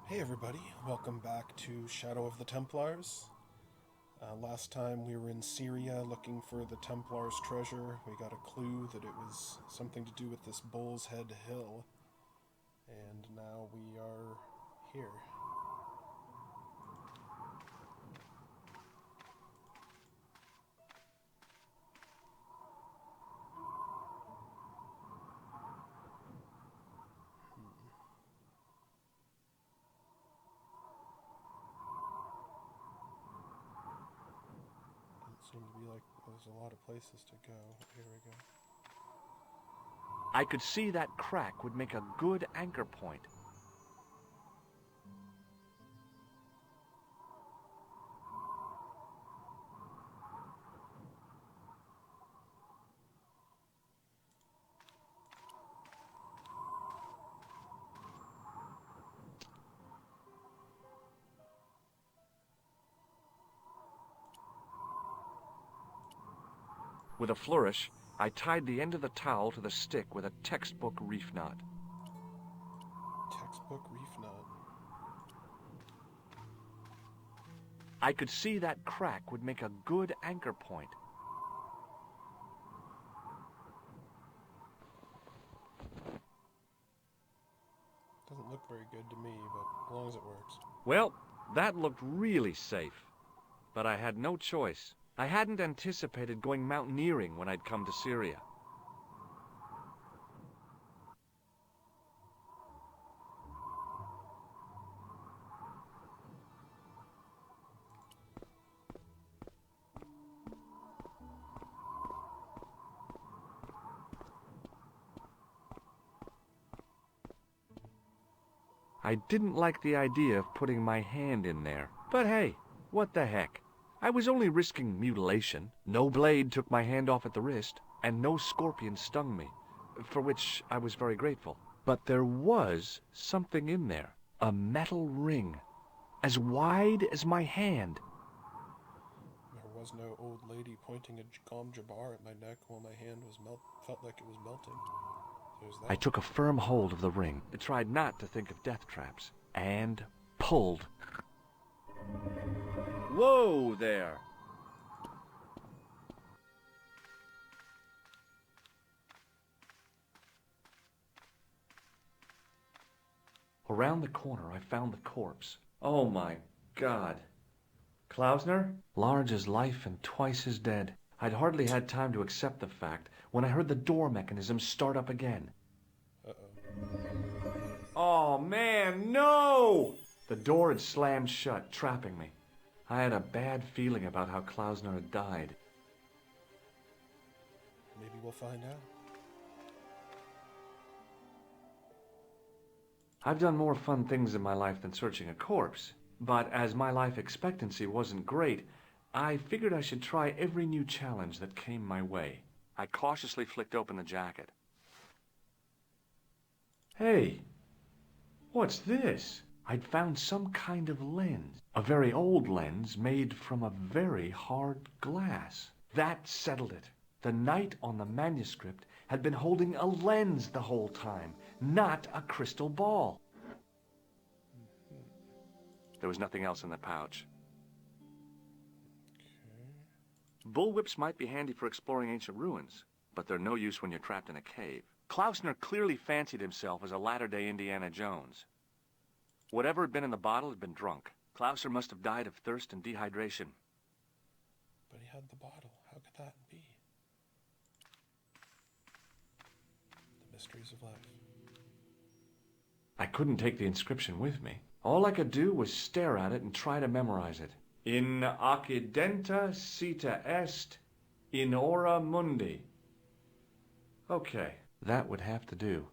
Hey everybody, welcome back to Shadow of the Templars. Last time we were in Syria looking for the Templars' treasure. We got a clue that it was something to do with this Bull's Head Hill, and now we are here. Doesn't seem to be like there's a lot of places to go. Here we go. I could see that crack would make a good anchor point. With a flourish, I tied the end of the towel to the stick with a textbook reef knot. Textbook reef knot. I could see that crack would make a good anchor point. Doesn't look very good to me, but as long as it works. Well, that looked really safe. But I had no choice. I hadn't anticipated going mountaineering when I'd come to Syria. I didn't like the idea of putting my hand in there. But hey, what the heck? I was only risking mutilation. No blade took my hand off at the wrist, and no scorpion stung me, for which I was very grateful. But there was something in there. A metal ring, as wide as my hand. There was no old lady pointing a gom jabbar at my neck while my hand felt like it was melting. There's that. I took a firm hold of the ring. I tried not to think of death traps, and pulled. Whoa there! Around the corner, I found the corpse. Oh my God. Klausner? Large as life and twice as dead. I'd hardly had time to accept the fact when I heard the door mechanism start up again. Uh-oh. Oh man, no! The door had slammed shut, trapping me. I had a bad feeling about how Klausner had died. Maybe we'll find out. I've done more fun things in my life than searching a corpse, but as my life expectancy wasn't great, I figured I should try every new challenge that came my way. I cautiously flicked open the jacket. Hey, what's this? I'd found some kind of lens. A very old lens made from a very hard glass. That settled it. The knight on the manuscript had been holding a lens the whole time, not a crystal ball. There was nothing else in the pouch. Bullwhips might be handy for exploring ancient ruins, but they're no use when you're trapped in a cave. Klausner clearly fancied himself as a latter-day Indiana Jones. Whatever had been in the bottle had been drunk. Klausner must have died of thirst and dehydration. But he had the bottle. How could that be? The mysteries of life. I couldn't take the inscription with me. All I could do was stare at it and try to memorize it. In occidenta cita est, in ora mundi. Okay, that would have to do.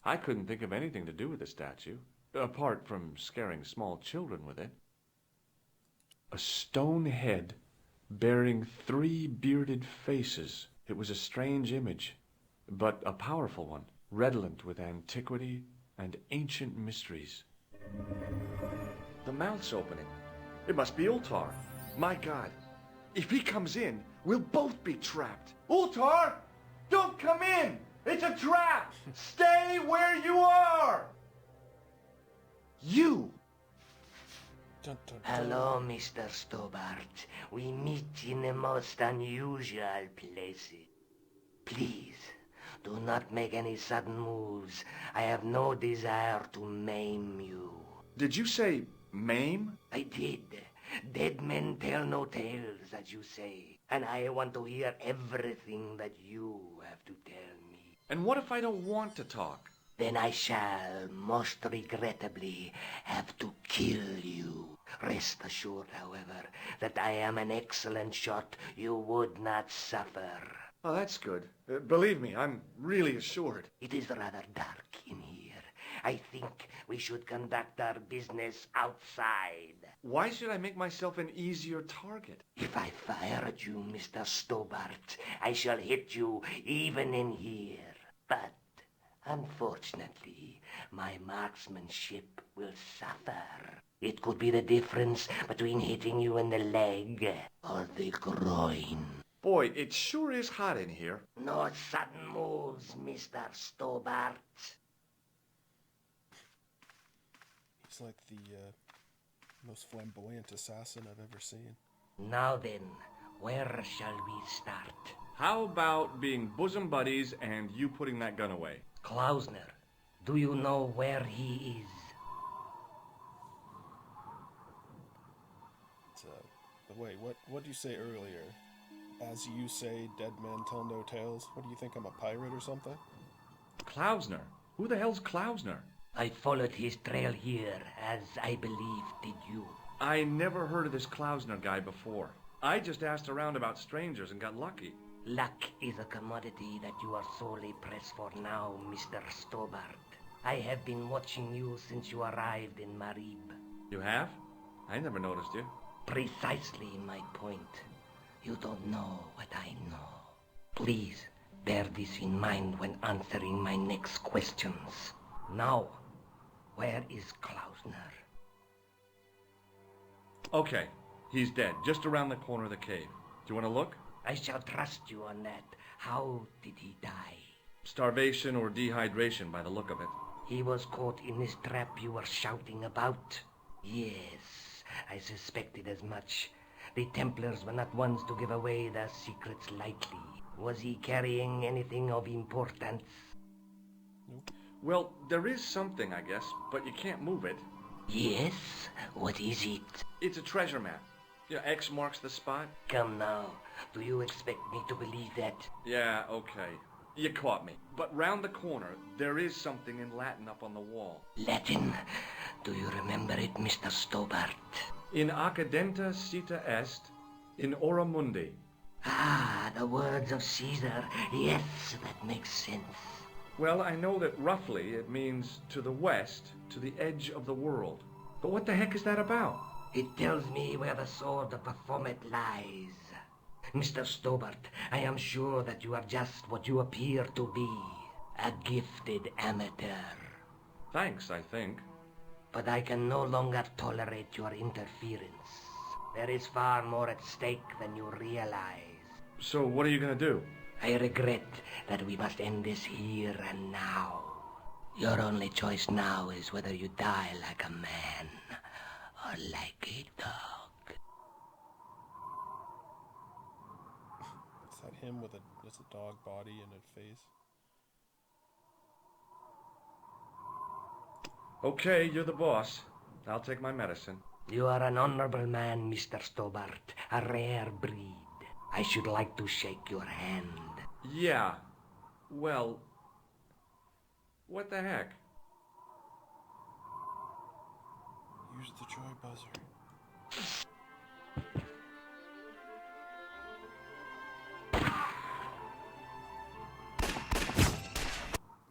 I couldn't think of anything to do with the statue, apart from scaring small children with it. A stone head bearing 3 bearded faces. It was a strange image, but a powerful one, redolent with antiquity and ancient mysteries. The mouth's opening. It must be Ultar. My God, if he comes in, we'll both be trapped. Ultar! Don't come in! It's a trap! Stay where you are! You! Dun, dun, dun. Hello, Mr. Stobart. We meet in the most unusual places. Please, do not make any sudden moves. I have no desire to maim you. Did you say maim? I did. Dead men tell no tales, as you say. And I want to hear everything that you have to tell me. And what if I don't want to talk? Then I shall, most regrettably, have to kill you. Rest assured, however, that I am an excellent shot. You would not suffer. Oh, that's good. Believe me, I'm really assured. It is rather dark in here. I think we should conduct our business outside. Why should I make myself an easier target? If I fire at you, Mr. Stobart, I shall hit you even in here. But, unfortunately, my marksmanship will suffer. It could be the difference between hitting you in the leg or the groin. Boy, it sure is hot in here. No sudden moves, Mr. Stobart. He's like the most flamboyant assassin I've ever seen. Now then, where shall we start? How about being bosom buddies and you putting that gun away? Klausner, do you know where he is? Wait, what did you say earlier? As you say, dead men tell no tales. What do you think, I'm a pirate or something? Klausner? Who the hell's Klausner? I followed his trail here, as I believe did you. I never heard of this Klausner guy before. I just asked around about strangers and got lucky. Luck is a commodity that you are sorely pressed for now, Mr. Stobart. I have been watching you since you arrived in Marib. You have? I never noticed you. Precisely my point. You don't know what I know. Please bear this in mind when answering my next questions. Now, where is Klausner? Okay, he's dead, just around the corner of the cave. Do you want to look? I shall trust you on that. How did he die? Starvation or dehydration by the look of it. He was caught in this trap you were shouting about? Yes, I suspected as much. The Templars were not ones to give away their secrets lightly. Was he carrying anything of importance? Nope. Well, there is something, I guess, but you can't move it. Yes? What is it? It's a treasure map. Yeah, X marks the spot. Come now, do you expect me to believe that? Yeah, okay. You caught me. But round the corner, there is something in Latin up on the wall. Latin? Do you remember it, Mr. Stobart? In accidenta cita est, in ora mundi. Ah, the words of Caesar. Yes, that makes sense. Well, I know that roughly it means to the west, to the edge of the world. But what the heck is that about? It tells me where the sword of Baphomet lies. Mr. Stobart, I am sure that you are just what you appear to be. A gifted amateur. Thanks, I think. But I can no longer tolerate your interference. There is far more at stake than you realize. So what are you gonna do? I regret that we must end this here and now. Your only choice now is whether you die like a man or like a dog. Is that him with just a dog body and a face? Okay, you're the boss. I'll take my medicine. You are an honorable man, Mr. Stobart, a rare breed. I should like to shake your hand. Yeah. Well, what the heck? Use the joy buzzer.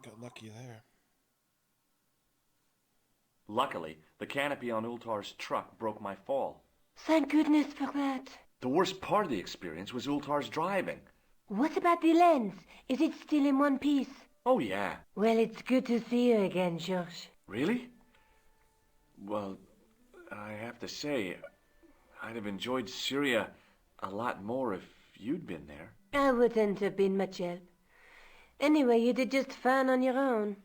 Got lucky there. Luckily, the canopy on Ultar's truck broke my fall. Thank goodness for that. The worst part of the experience was Ultar's driving. What about the lens? Is it still in one piece? Oh, yeah. Well, it's good to see you again, Josh. Really? Well, I have to say, I'd have enjoyed Syria a lot more if you'd been there. I wouldn't have been much help. Anyway, you did just fine on your own.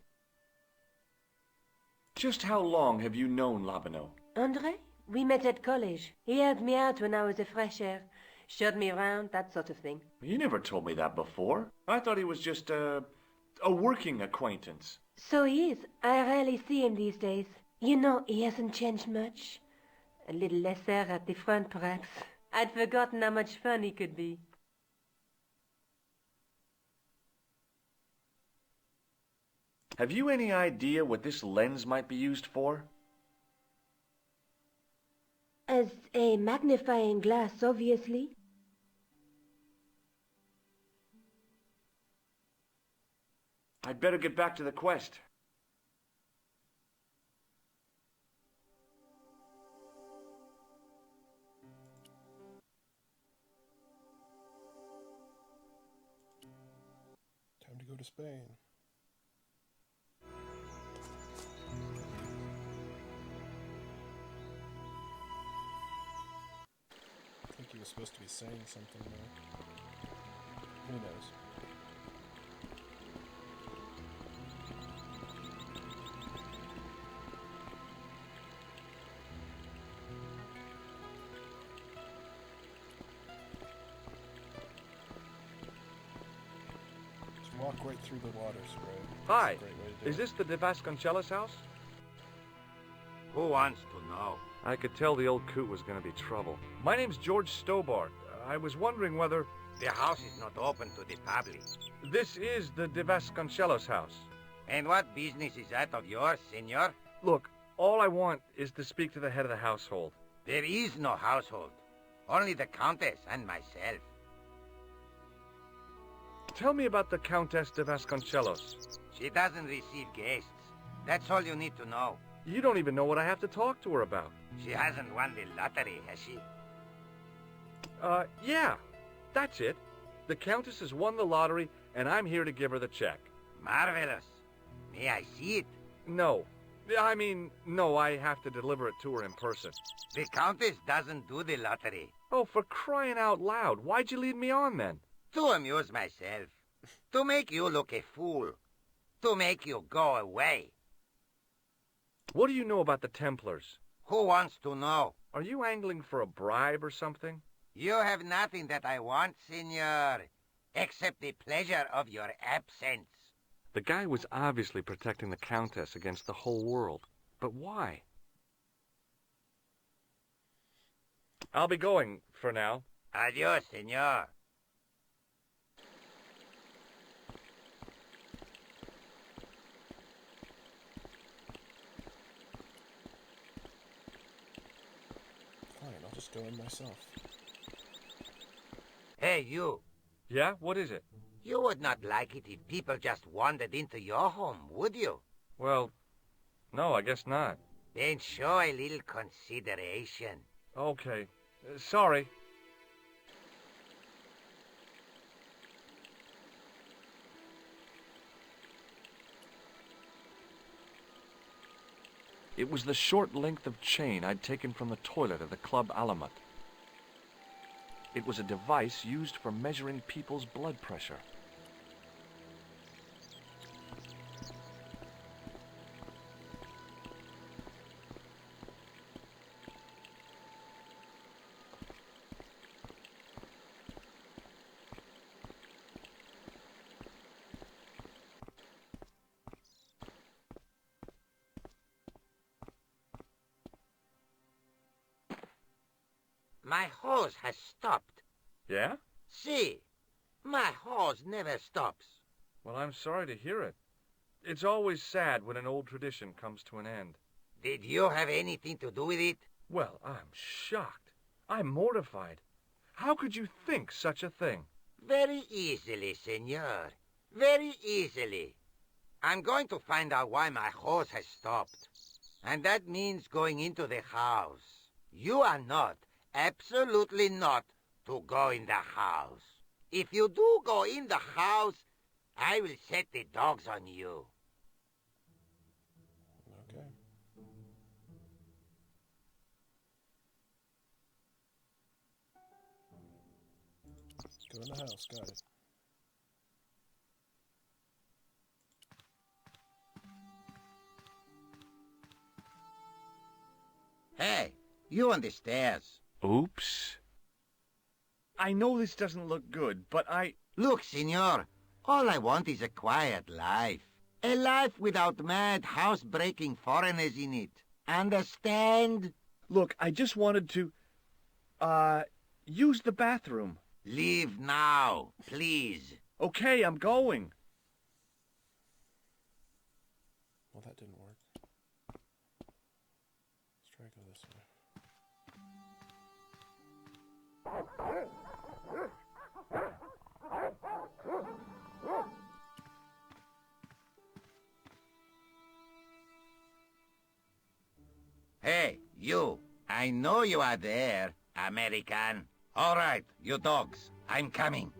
Just how long have you known Labino? Andre? We met at college. He helped me out when I was a fresh air. Showed me around, that sort of thing. You never told me that before. I thought he was just a working acquaintance. So he is. I rarely see him these days. You know, he hasn't changed much. A little less air at the front, perhaps. I'd forgotten how much fun he could be. Have you any idea what this lens might be used for? As a magnifying glass, obviously. I'd better get back to the quest. Time to go to Spain. I think he was supposed to be saying something there. Who knows? Just walk right through the water spray. Hi, That's a great way to do is it. this the De Vasconcelos house? Who wants to know? I could tell the old coot was going to be trouble. My name's George Stobart. I was wondering whether... The house is not open to the public. This is the De Vasconcelos house. And what business is that of yours, senor? Look, all I want is to speak to the head of the household. There is no household. Only the Countess and myself. Tell me about the Countess de Vasconcelos. She doesn't receive guests. That's all you need to know. You don't even know what I have to talk to her about. She hasn't won the lottery, has she? Yeah, that's it. The Countess has won the lottery, and I'm here to give her the check. Marvelous. May I see it? No. No, I have to deliver it to her in person. The Countess doesn't do the lottery. Oh, for crying out loud, why'd you lead me on then? To amuse myself. To make you look a fool. To make you go away. What do you know about the Templars? Who wants to know? Are you angling for a bribe or something? You have nothing that I want, senor, except the pleasure of your absence. The guy was obviously protecting the Countess against the whole world. But why? I'll be going for now. Adios, senor. Fine, I'll just go in myself. Hey, you. Yeah? What is it? You would not like it if people just wandered into your home, would you? Well, no, I guess not. Then show a little consideration. Okay. Sorry. It was the short length of chain I'd taken from the toilet at the Club Alamat. It was a device used for measuring people's blood pressure. My hose has stopped. Yeah? See, my hose never stops. Well, I'm sorry to hear it. It's always sad when an old tradition comes to an end. Did you have anything to do with it? Well, I'm shocked. I'm mortified. How could you think such a thing? Very easily, senor. Very easily. I'm going to find out why my hose has stopped. And that means going into the house. You are not, absolutely not, to go in the house. If you do go in the house, I will set the dogs on you. Okay. Go in the house, got it. Hey, you on the stairs. Oops. I know this doesn't look good, but Look, senor, all I want is a quiet life. A life without mad, house-breaking foreigners in it. Understand? Look, I just wanted to, use the bathroom. Leave now, please. Okay, I'm going. Well, that didn't work. Let's try to go this way. Hey, you. I know you are there, American. All right, you dogs. I'm coming.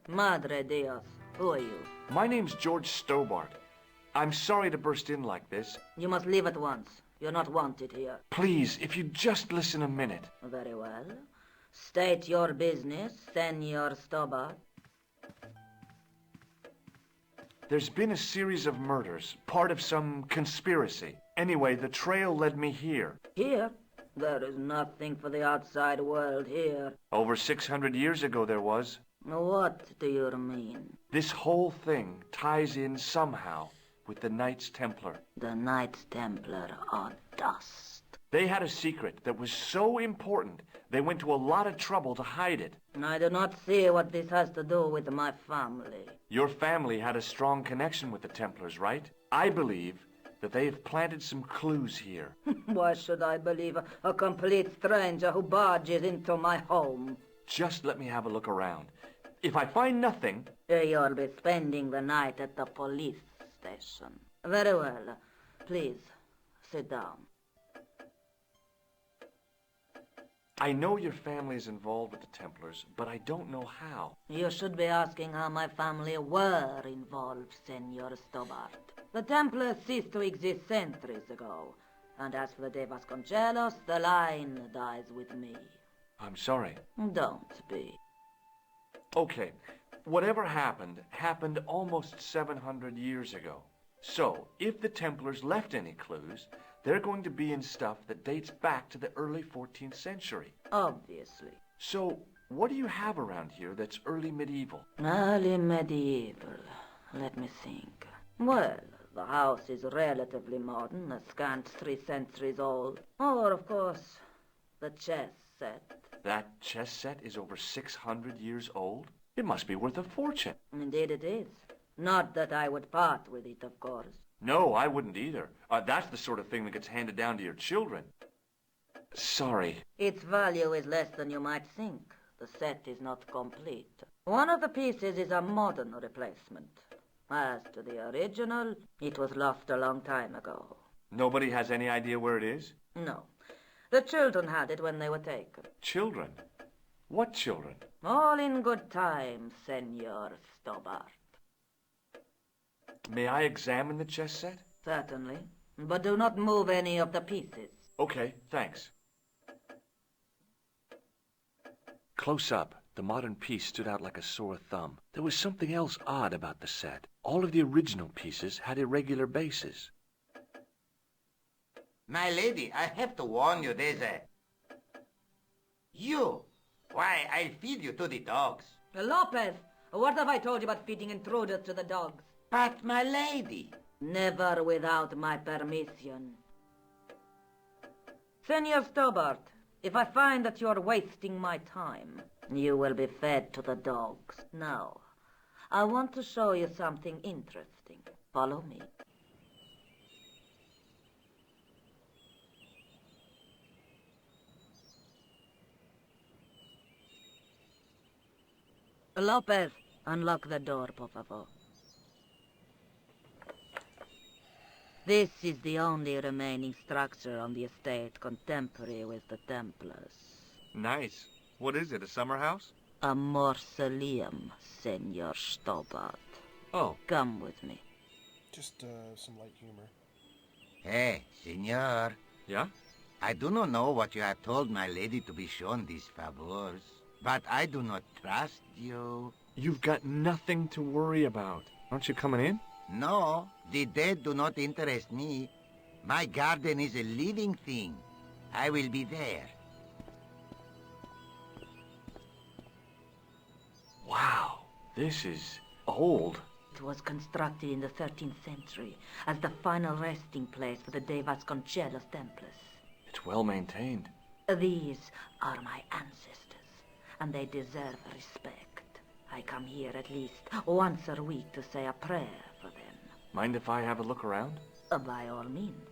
Madre Dios, who are you? My name's George Stobart. I'm sorry to burst in like this. You must leave at once. You're not wanted here. Please, if you'd just listen a minute. Very well. State your business, Senor Stobart. There's been a series of murders, part of some conspiracy. Anyway, the trail led me here. Here? There is nothing for the outside world here. Over 600 years ago there was. What do you mean? This whole thing ties in somehow with the Knights Templar. The Knights Templar are dust. They had a secret that was so important, they went to a lot of trouble to hide it. I do not see what this has to do with my family. Your family had a strong connection with the Templars, right? I believe that they have planted some clues here. Why should I believe a complete stranger who barges into my home? Just let me have a look around. If I find nothing... You'll be spending the night at the police station. Very well. Please, sit down. I know your family is involved with the Templars, but I don't know how. You should be asking how my family were involved, Senor Stobart. The Templars ceased to exist centuries ago. And as for the Vasconcelos, the line dies with me. I'm sorry. Don't be. Okay, whatever happened, happened almost 700 years ago. So, if the Templars left any clues, they're going to be in stuff that dates back to the early 14th century. Obviously. So, what do you have around here that's early medieval? Early medieval. Let me think. Well, the house is relatively modern, a scant 3 centuries old. Or, of course, the chess set. That chess set is over 600 years old? It must be worth a fortune. Indeed it is. Not that I would part with it, of course. No, I wouldn't either. That's the sort of thing that gets handed down to your children. Sorry. Its value is less than you might think. The set is not complete. One of the pieces is a modern replacement. As to the original, it was lost a long time ago. Nobody has any idea where it is? No. The children had it when they were taken. Children? What children? All in good time, Senor Stobart. May I examine the chess set? Certainly. But do not move any of the pieces. Okay, thanks. Close up, the modern piece stood out like a sore thumb. There was something else odd about the set. All of the original pieces had irregular bases. My lady, I have to warn you, there's a... You! Why, I'll feed you to the dogs. Lopez, what have I told you about feeding intruders to the dogs? But, my lady... Never without my permission. Senor Stobart, if I find that you're wasting my time, you will be fed to the dogs. Now, I want to show you something interesting. Follow me. Lopez, unlock the door, por favor. This is the only remaining structure on the estate contemporary with the Templars. Nice. What is it, a summer house? A mausoleum, Senor Stobart. Oh. Come with me. Just some light humor. Hey, senor. Yeah? I do not know what you have told my lady to be shown these favors, but I do not trust you. You've got nothing to worry about. Aren't you coming in? No, the dead do not interest me. My garden is a living thing. I will be there. Wow, this is old. It was constructed in the 13th century as the final resting place for the De Vasconcelos Templars. It's well maintained. These are my ancestors, and they deserve respect. I come here at least once a week to say a prayer for them. Mind if I have a look around? By all means.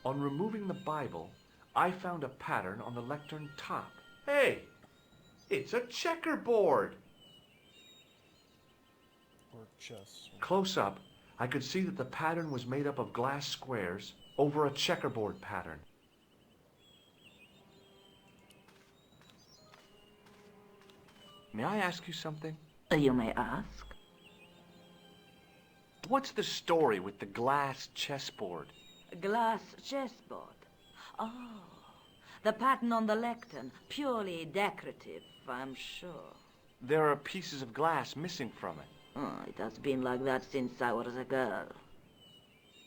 On removing the Bible, I found a pattern on the lectern top. Hey! It's a checkerboard! Or chess. Close up, I could see that the pattern was made up of glass squares over a checkerboard pattern. May I ask you something? You may ask. What's the story with the glass chessboard? Glass chessboard. Oh, the pattern on the lectern. Purely decorative, I'm sure. There are pieces of glass missing from it. Oh, it has been like that since I was a girl.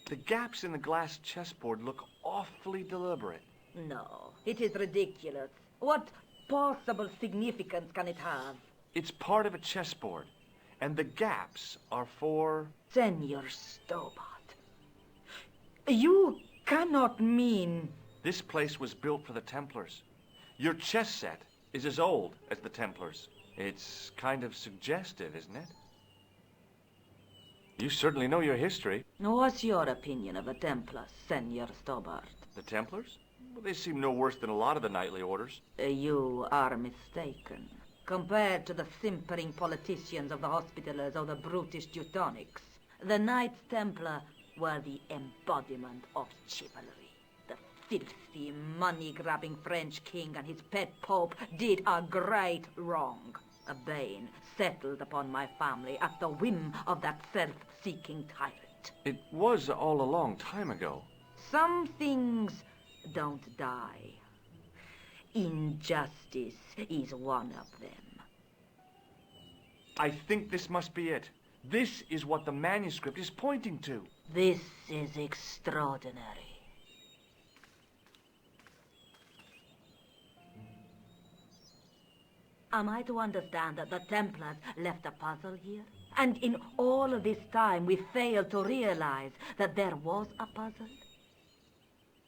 The gaps in the glass chessboard look awfully deliberate. No, it is ridiculous. What possible significance can it have? It's part of a chessboard, and the gaps are for... Senor Stobart. You cannot mean... This place was built for the Templars. Your chess set is as old as the Templars. It's kind of suggestive, isn't it? You certainly know your history. What's your opinion of the Templars, Senor Stobart? The Templars? Well, they seem no worse than a lot of the knightly orders. You are mistaken. Compared to the simpering politicians of the Hospitallers or the brutish Teutonics, the Knights Templar were the embodiment of chivalry. The filthy, money-grabbing French king and his pet pope did a great wrong. A bane settled upon my family at the whim of that self-seeking tyrant. It was all a long time ago. Some things don't die. Injustice is one of them. I think this must be it. This is what the manuscript is pointing to. This is extraordinary. Am I to understand that the Templars left a puzzle here? And in all of this time we failed to realize that there was a puzzle?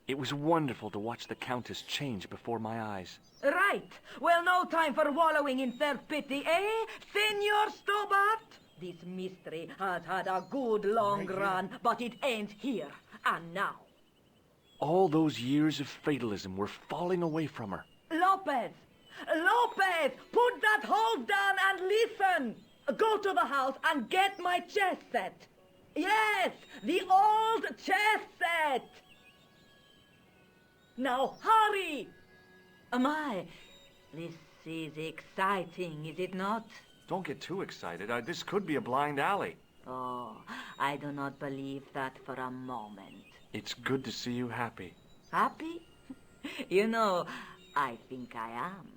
It was wonderful to watch the Countess change before my eyes. Right. Well, no time for wallowing in self-pity, eh, Senor Stobart? This mystery has had a good long run, but it ends here and now. All those years of fatalism were falling away from her. Lopez! Lopez! Put that hose down and listen! Go to the house and get my chess set. Yes, the old chess set! Now hurry! My, this is exciting, is it not? Don't get too excited. This could be a blind alley. Oh, I do not believe that for a moment. It's good to see you happy. Happy? You know, I think I am.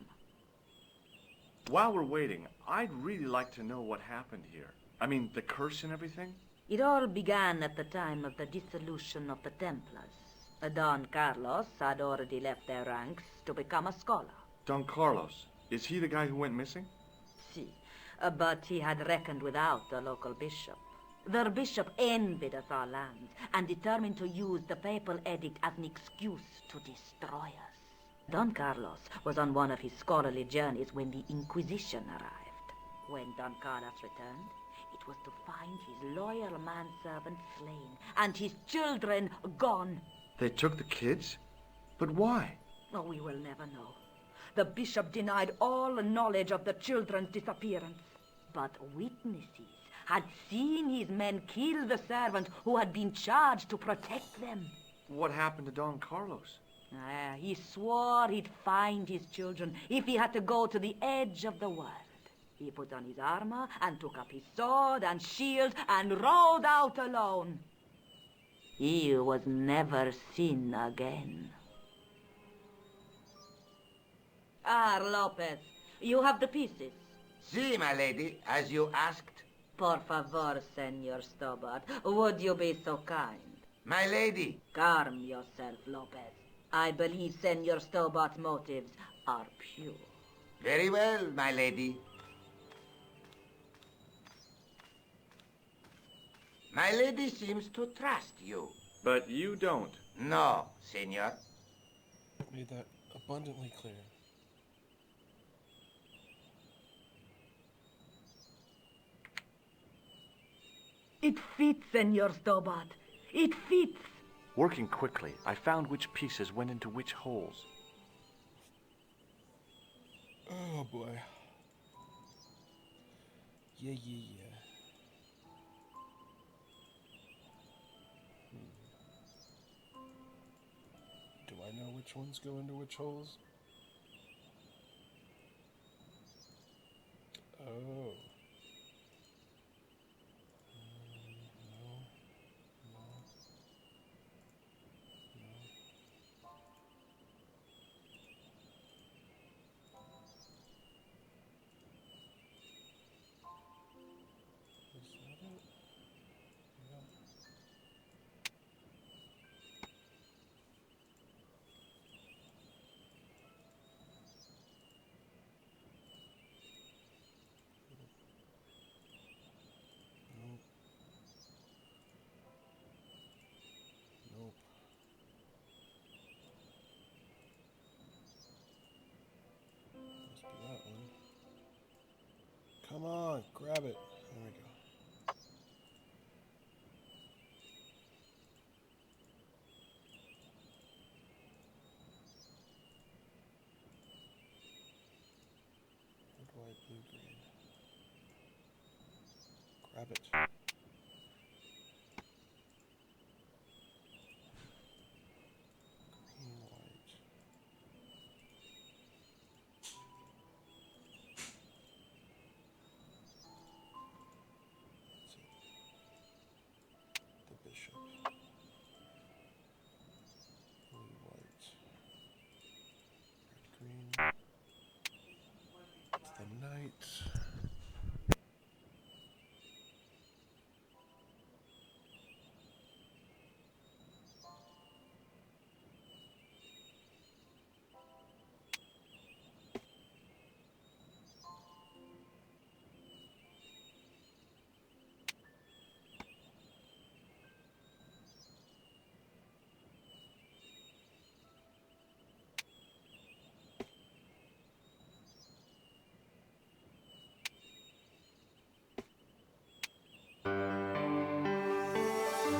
While we're waiting, I'd really like to know what happened here. I mean, the curse and everything? It all began at the time of the dissolution of the Templars. Don Carlos had already left their ranks to become a scholar. Don Carlos, is he the guy who went missing? Si, but he had reckoned without the local bishop. Their bishop envied us our lands and determined to use the papal edict as an excuse to destroy us. Don Carlos was on one of his scholarly journeys when the Inquisition arrived. When Don Carlos returned, it was to find his loyal manservant slain and his children gone. They took the kids? But why? Oh, we will never know. The bishop denied all knowledge of the children's disappearance. But witnesses had seen his men kill the servant who had been charged to protect them. What happened to Don Carlos? He swore he'd find his children if he had to go to the edge of the world. He put on his armor and took up his sword and shield and rode out alone. He was never seen again. Ah, Lopez, you have the pieces. Si, my lady, as you asked. Por favor, Senor Stobart, would you be so kind? My lady. Calm yourself, Lopez. I believe Senor Stobart's motives are pure. Very well, my lady. My lady seems to trust you. But you don't. No, senor. Made that abundantly clear. It fits, Senor Stobart. It fits. Working quickly, I found which pieces went into which holes. Oh boy. Yeah. Do I know which ones go into which holes? Oh. Is that it? Yeah. Nope. Nope. Must be that one. Come on, grab it. There we go. Red, white, blue, green. Grab it. Green, white. That's it. The bishop. Blue, white. Red, green. It's the knight.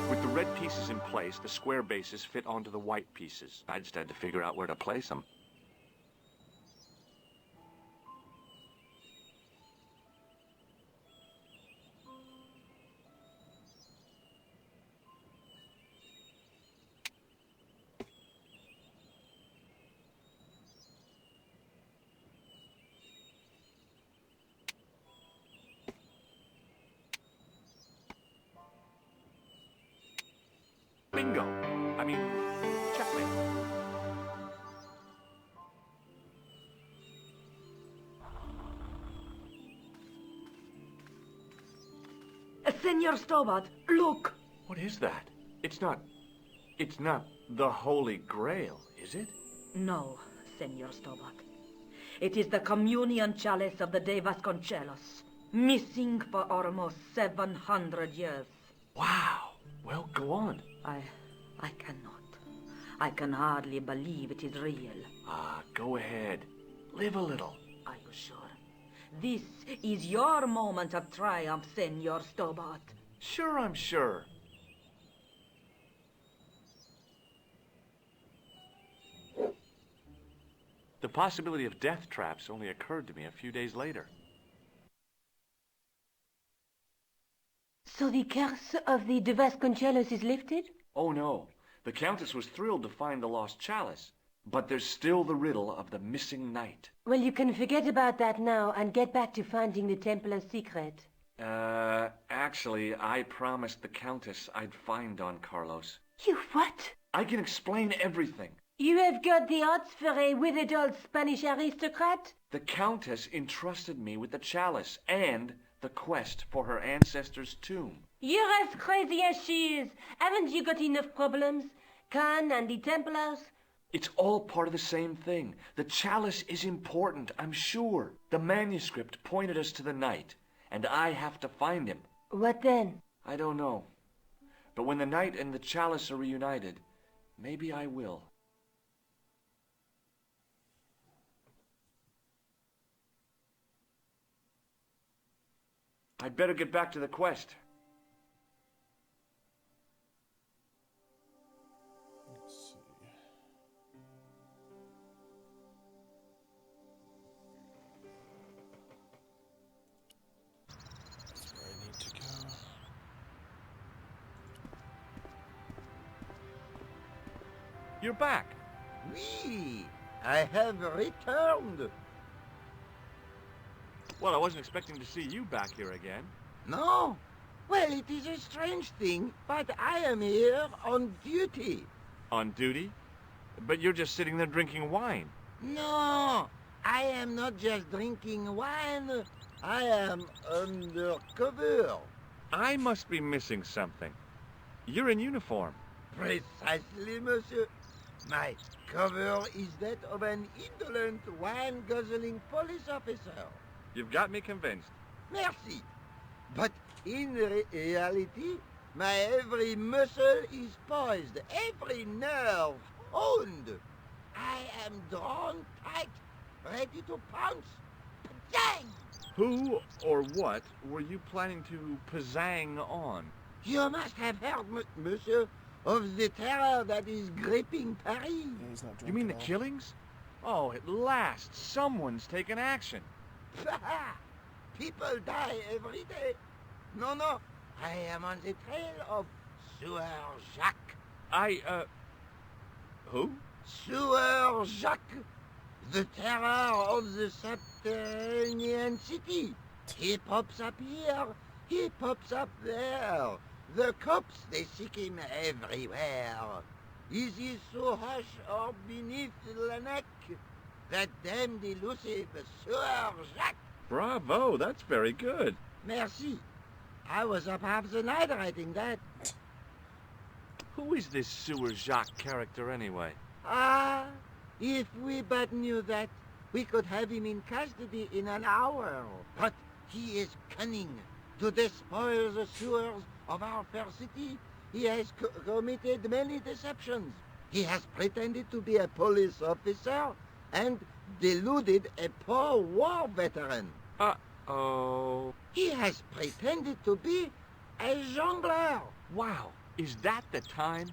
With the red pieces in place, the square bases fit onto the white pieces. I just had to figure out where to place them. Bingo! I mean, checkmate. Senor Stobart, look! What is that? It's not the Holy Grail, is it? No, Senor Stobart. It is the communion chalice of the De Vasconcelos, missing for almost 700 years. Wow! Well, go on. I cannot. I can hardly believe it is real. Ah, go ahead. Live a little. Are you sure? This is your moment of triumph, Senor Stobart. Sure, I'm sure. The possibility of death traps only occurred to me a few days later. So the curse of the De Vasconcelos is lifted? Oh no, the Countess was thrilled to find the lost chalice. But there's still the riddle of the missing knight. Well, you can forget about that now and get back to finding the Templar's secret. Actually, I promised the Countess I'd find Don Carlos. You what? I can explain everything. You have got the odds for a withered old Spanish aristocrat? The Countess entrusted me with the chalice and the quest for her ancestor's tomb. You're as crazy as she is. Haven't you got enough problems? Khan and the Templars? It's all part of the same thing. The chalice is important, I'm sure. The manuscript pointed us to the knight, and I have to find him. What then? I don't know. But when the knight and the chalice are reunited, maybe I will. I'd better get back to the quest. Let's see. That's where I need to go. You're back. Oui, I have returned. Well, I wasn't expecting to see you back here again. No? Well, it is a strange thing, but I am here on duty. On duty? But you're just sitting there drinking wine. No, I am not just drinking wine. I am undercover. I must be missing something. You're in uniform. Precisely, monsieur. My cover is that of an indolent, wine-guzzling police officer. You've got me convinced. Merci. But in reality, my every muscle is poised, every nerve honed. I am drawn tight, ready to pounce. Bang! Who or what were you planning to pizzang on? You must have heard, monsieur, of the terror that is gripping Paris. Yeah, he's not drunk You mean the at all. killings? Oh, at last, someone's taken action. People die every day. No, I am on the trail of Sieur Jacques. Who? Sieur Jacques, the terror of the subterranean city. He pops up here, he pops up there. The cops, they seek him everywhere. Is he so hush or beneath the neck? That damned elusive Sieur Jacques. Bravo, that's very good. Merci. I was up half the night writing that. Who is this Sewer Jacques character anyway? Ah, if we but knew that, we could have him in custody in an hour. But he is cunning to despoil the sewers of our fair city. He has committed many deceptions. He has pretended to be a police officer and deluded a poor war veteran. Uh-oh. He has pretended to be a jongleur Wow, is that the time?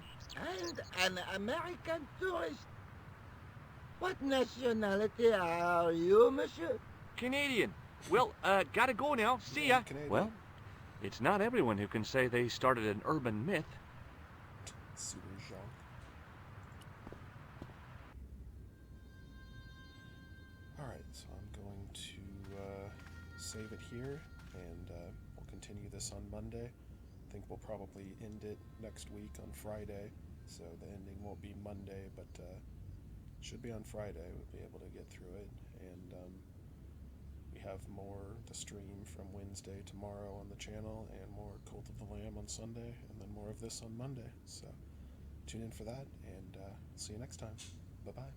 and an American tourist. What nationality are you, monsieur? Canadian. Well, gotta go now. See ya. Canadian. Well, it's not everyone who can say they started an urban myth. Sewer Jean. Alright, so I'm going to save it here, and we'll continue this on Monday. I think we'll probably end it next week on Friday, so the ending won't be Monday, but should be on Friday. We'll be able to get through it, and we have more to stream from Wednesday tomorrow on the channel, and more Cult of the Lamb on Sunday, and then more of this on Monday. So tune in for that, and see you next time. Bye-bye.